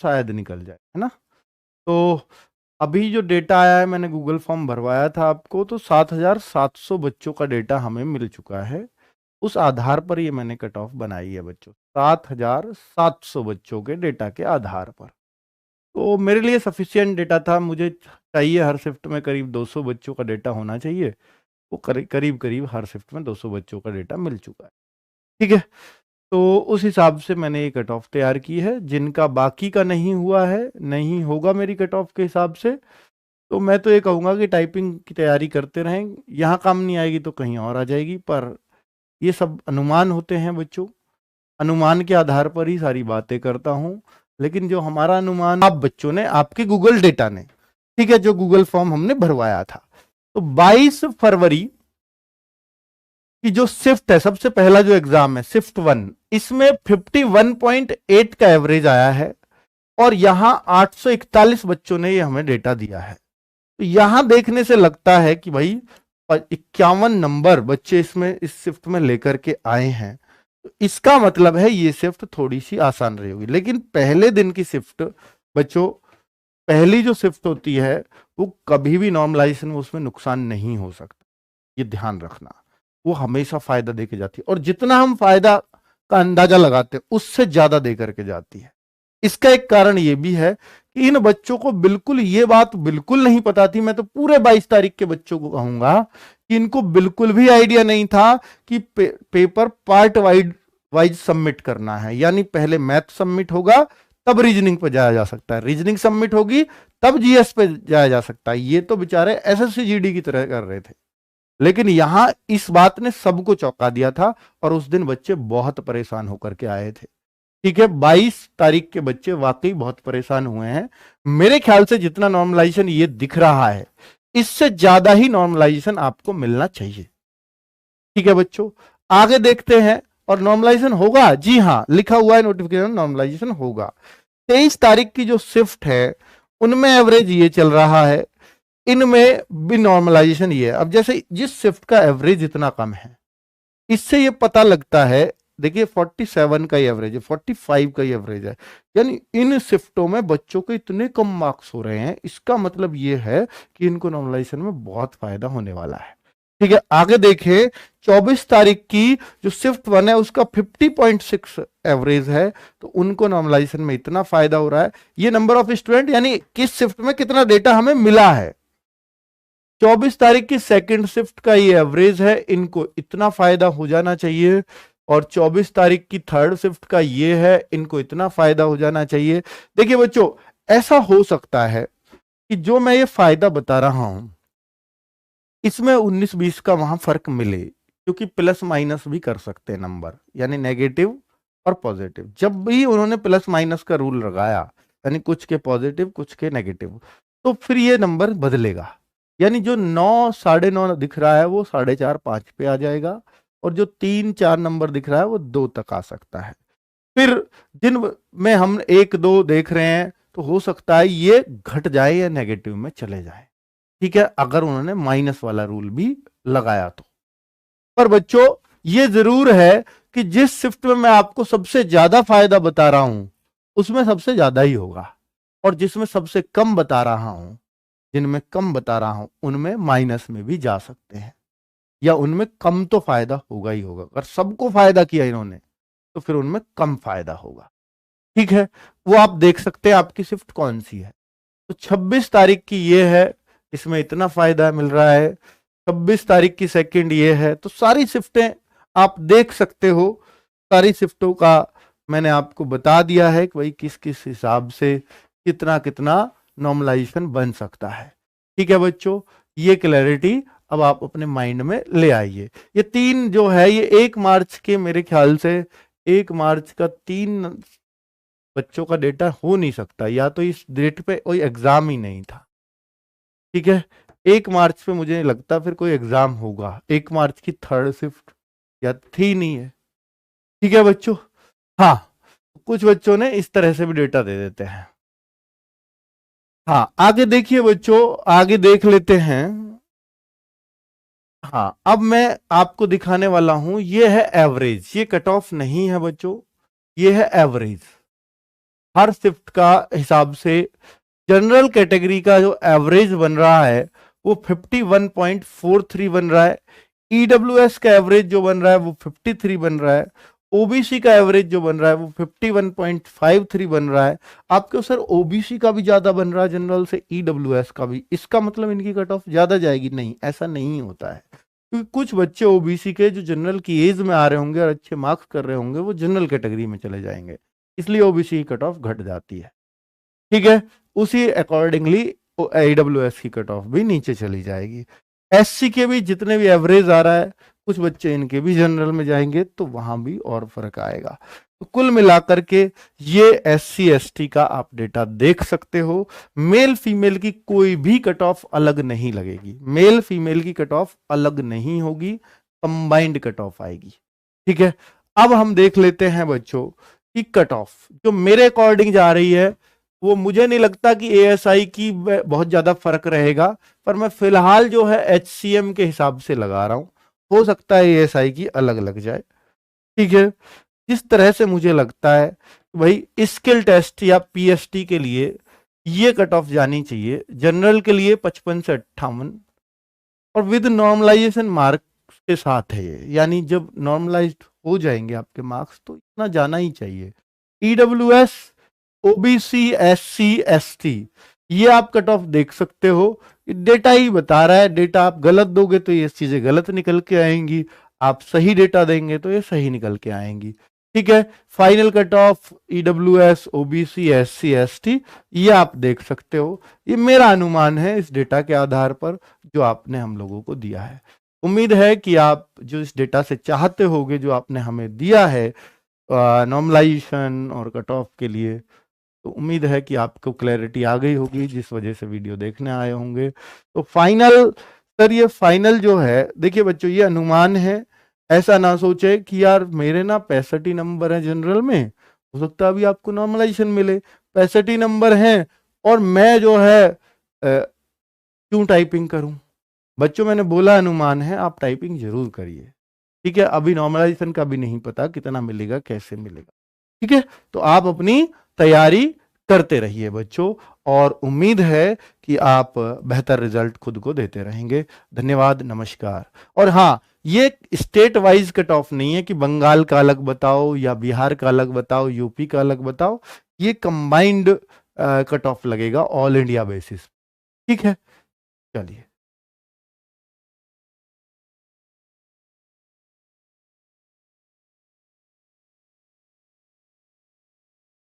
शायद निकल जाए, है ना। तो अभी जो डेटा आया है, मैंने गूगल फॉर्म भरवाया था आपको, तो 7,700 बच्चों का डेटा हमें मिल चुका है। उस आधार पर ये मैंने कट ऑफ बनाई है बच्चों, 7,700 बच्चों के डेटा के आधार पर। तो मेरे लिए सफिशियंट डेटा था। मुझे चाहिए हर शिफ्ट में करीब 200 बच्चों का डेटा होना चाहिए। वो करीब करीब हर शिफ्ट में 200 बच्चों का डेटा मिल चुका है। ठीक है, तो उस हिसाब से मैंने ये कट ऑफ तैयार की है। जिनका बाकी का नहीं हुआ है, नहीं होगा मेरी कट ऑफ के हिसाब से, तो मैं तो ये कहूँगा कि टाइपिंग की तैयारी करते रहें। यहाँ काम नहीं आएगी तो कहीं और आ जाएगी, पर ये सब अनुमान होते हैं बच्चों। अनुमान के आधार पर ही सारी बातें करता हूँ। लेकिन जो हमारा अनुमान आप बच्चों ने, आपके गूगल डेटा ने, ठीक है, जो गूगल फॉर्म हमने भरवाया था, तो 22 फरवरी कि जो शिफ्ट है, सबसे पहला जो एग्जाम है शिफ्ट 1, इसमें 51.8 का एवरेज आया है और यहां 841 बच्चों ने ये हमें डेटा दिया है। तो यहां देखने से लगता है कि भाई 51 नंबर बच्चे इसमें इस शिफ्ट में लेकर के आए हैं। तो इसका मतलब है ये शिफ्ट थोड़ी सी आसान रही होगी। लेकिन पहले दिन की शिफ्ट बच्चों, पहली जो शिफ्ट होती है वो कभी भी नॉर्मलाइजेशन में उसमें नुकसान नहीं हो सकता, ये ध्यान रखना। वो हमेशा फायदा देके जाती है और जितना हम फायदा का अंदाजा लगाते हैं उससे ज्यादा दे करके जाती है। इसका एक कारण ये भी है कि इन बच्चों को बिल्कुल ये बात बिल्कुल नहीं पता थी। मैं तो पूरे 22 तारीख के बच्चों को कहूंगा कि इनको बिल्कुल भी आइडिया नहीं था कि पेपर पार्ट वाइज सबमिट करना है। यानी पहले मैथ सबमिट होगा, तब रीजनिंग पे जाया जा सकता है, रीजनिंग सबमिट होगी तब जीएस पे जाया जा सकता है। ये तो बेचारे एसएससी जीडी की तरह कर रहे थे। लेकिन यहां इस बात ने सबको चौंका दिया था और उस दिन बच्चे बहुत परेशान होकर के आए थे। ठीक है, 22 तारीख के बच्चे वाकई बहुत परेशान हुए हैं। मेरे ख्याल से जितना नॉर्मलाइजेशन ये दिख रहा है, इससे ज्यादा ही नॉर्मलाइजेशन आपको मिलना चाहिए। ठीक है बच्चों, आगे देखते हैं। और नॉर्मलाइजेशन होगा, जी हाँ, लिखा हुआ है नोटिफिकेशन, नॉर्मलाइजेशन होगा। 23 तारीख की जो शिफ्ट है उनमें एवरेज ये चल रहा है, इनमें भी नॉर्मलाइजेशन ये है। अब जैसे जिस शिफ्ट का एवरेज इतना कम है, इससे ये पता लगता है, देखिए 47 का ही एवरेज है, 45 का ही एवरेज है, यानी इन शिफ्टों में बच्चों के इतने कम मार्क्स हो रहे हैं। इसका मतलब ये है कि इनको नॉर्मलाइजेशन में बहुत फायदा होने वाला है। ठीक है, आगे देखें। 24 तारीख की जो शिफ्ट 1 है उसका 50.6 एवरेज है, तो उनको नॉर्मलाइजेशन में इतना फायदा हो रहा है। ये नंबर ऑफ स्टूडेंट, यानी किस शिफ्ट में कितना डेटा हमें मिला है। 24 तारीख की सेकंड शिफ्ट का ये एवरेज है, इनको इतना फायदा हो जाना चाहिए। और 24 तारीख की थर्ड शिफ्ट का ये है, इनको इतना फायदा हो जाना चाहिए। देखिए बच्चों, ऐसा हो सकता है कि जो मैं ये फायदा बता रहा हूं इसमें 19-20 का वहां फर्क मिले, क्योंकि प्लस माइनस भी कर सकते हैं नंबर, यानी नेगेटिव और पॉजिटिव। जब भी उन्होंने प्लस माइनस का रूल लगाया, यानी कुछ के पॉजिटिव कुछ के नेगेटिव, तो फिर ये नंबर बदलेगा। यानी जो 9, 9.5 दिख रहा है वो 4.5, 5 पे आ जाएगा, और जो 3, 4 नंबर दिख रहा है वो 2 तक आ सकता है। फिर जिन में हम 1, 2 देख रहे हैं, तो हो सकता है ये घट जाए या नेगेटिव में चले जाए। ठीक है, अगर उन्होंने माइनस वाला रूल भी लगाया तो। पर बच्चों, ये जरूर है कि जिस शिफ्ट में मैं आपको सबसे ज्यादा फायदा बता रहा हूं उसमें सबसे ज्यादा ही होगा, और जिसमें सबसे कम बता रहा हूं, जिनमें कम बता रहा हूं, उनमें माइनस में भी जा सकते हैं, या उनमें कम तो फायदा होगा ही होगा। अगर सबको फायदा किया इन्होंने तो फिर उनमें कम फायदा होगा। ठीक है, वो आप देख सकते हैं आपकी शिफ्ट कौन सी है। तो 26 तारीख की ये है, इसमें इतना फायदा मिल रहा है। 26 तारीख की सेकंड ये है। तो सारी शिफ्टें आप देख सकते हो, सारी शिफ्टों का मैंने आपको बता दिया है कि भाई किस किस हिसाब से कितना कितना नॉर्मलाइजेशन बन सकता है। ठीक है बच्चों, ये क्लैरिटी अब आप अपने माइंड में ले आइए। ये 3 जो है, ये 1 मार्च के, मेरे ख्याल से 1 मार्च का 3 बच्चों का डेटा हो नहीं सकता, या तो इस डेट पे कोई एग्जाम ही नहीं था। ठीक है, 1 मार्च पे मुझे नहीं लगता फिर कोई एग्जाम होगा। 1 मार्च की थर्ड शिफ्ट या थी नहीं है। ठीक है बच्चों, हाँ, कुछ बच्चों ने इस तरह से भी डेटा दे देते हैं। हाँ, आगे देखिए बच्चों, आगे देख लेते हैं। हाँ, अब मैं आपको दिखाने वाला हूं, ये है एवरेज, ये कट ऑफ नहीं है बच्चों, ये है एवरेज। हर शिफ्ट का हिसाब से जनरल कैटेगरी का जो एवरेज बन रहा है वो 51.43 बन रहा है, ईडब्ल्यूएस का एवरेज जो बन रहा है वो 53 बन रहा है, ओबीसी का एवरेज जो बन रहा है वो 51.53 बन रहा है। आपके सर ओबीसी का भी ज्यादा बन रहा है जनरल से, ईडब्ल्यूएस का भी, इसका मतलब इनकी कट ऑफ ज्यादा जाएगी? नहीं, ऐसा नहीं होता है, क्योंकि कुछ बच्चे ओबीसी के जो जनरल की एज में आ रहे होंगे और अच्छे मार्क्स कर रहे होंगे वो जनरल कैटेगरी में चले जाएंगे, इसलिए ओबीसी की कट ऑफ घट जाती है। ठीक है, उसी अकॉर्डिंगली ईडब्ल्यूएस की कट ऑफ भी नीचे चली जाएगी। एससी के भी जितने भी एवरेज आ रहा है, कुछ बच्चे इनके भी जनरल में जाएंगे तो वहां भी और फर्क आएगा। तो कुल मिलाकर के ये एससी एसटी का आप डेटा देख सकते हो। मेल फीमेल की कोई भी कट ऑफ अलग नहीं लगेगी, मेल फीमेल की कट ऑफ अलग नहीं होगी, कंबाइंड कट ऑफ आएगी। ठीक है, अब हम देख लेते हैं बच्चों कि कट ऑफ जो मेरे अकॉर्डिंग जा रही है, वो मुझे नहीं लगता कि एएसआई की बहुत ज्यादा फर्क रहेगा, पर मैं फिलहाल जो है एचसीएम के हिसाब से लगा रहा हूं, हो सकता है एएसआई की अलग लग जाए। ठीक है, जिस तरह से मुझे लगता है भाई स्किल टेस्ट या पीएसटी के लिए ये कट ऑफ जानी चाहिए, जनरल के लिए 55 से 58 और विद नॉर्मलाइजेशन मार्क्स के साथ है ये, यानी जब नॉर्मलाइज्ड हो जाएंगे आपके मार्क्स तो इतना जाना ही चाहिए। ईडब्ल्यूएस, ओबीसी, एससी, एसटी, ये आप कट ऑफ देख सकते हो, डेटा ही बता रहा है, डेटा आप गलत दोगे तो ये चीजें गलत निकल के आएंगी, आप सही डेटा देंगे तो ये सही निकल के आएंगी। ठीक है, final cut off EWS, OBC, SC, ST ये आप देख सकते हो, ये मेरा अनुमान है इस डेटा के आधार पर जो आपने हम लोगों को दिया है। उम्मीद है कि आप जो इस डेटा से चाहते होगे, जो आपने हमें दिया है नॉर्मलाइजेशन और कट ऑफ के लिए, तो उम्मीद है कि आपको क्लैरिटी आ गई होगी जिस वजह से वीडियो देखने आए होंगे। तो फाइनल सर, ये फाइनल जो है, देखिए बच्चों ये अनुमान है, ऐसा ना सोचे कि यार मेरे ना 65 ही नंबर है जनरल में, हो सकता है अभी आपको नॉर्मलाइजेशन मिले, 65 ही नंबर हैं और मैं जो है क्यों टाइपिंग करूं? बच्चों मैंने बोला अनुमान है, आप टाइपिंग जरूर करिए। ठीक है, अभी नॉर्मलाइजेशन का भी नहीं पता कितना मिलेगा, कैसे मिलेगा। ठीक है, तो आप अपनी तैयारी करते रहिए बच्चों, और उम्मीद है कि आप बेहतर रिजल्ट खुद को देते रहेंगे। धन्यवाद, नमस्कार। और हाँ, ये स्टेट वाइज कट ऑफ नहीं है कि बंगाल का अलग बताओ या बिहार का अलग बताओ, यूपी का अलग बताओ, ये कंबाइंड कट ऑफ लगेगा ऑल इंडिया बेसिस। ठीक है, चलिए।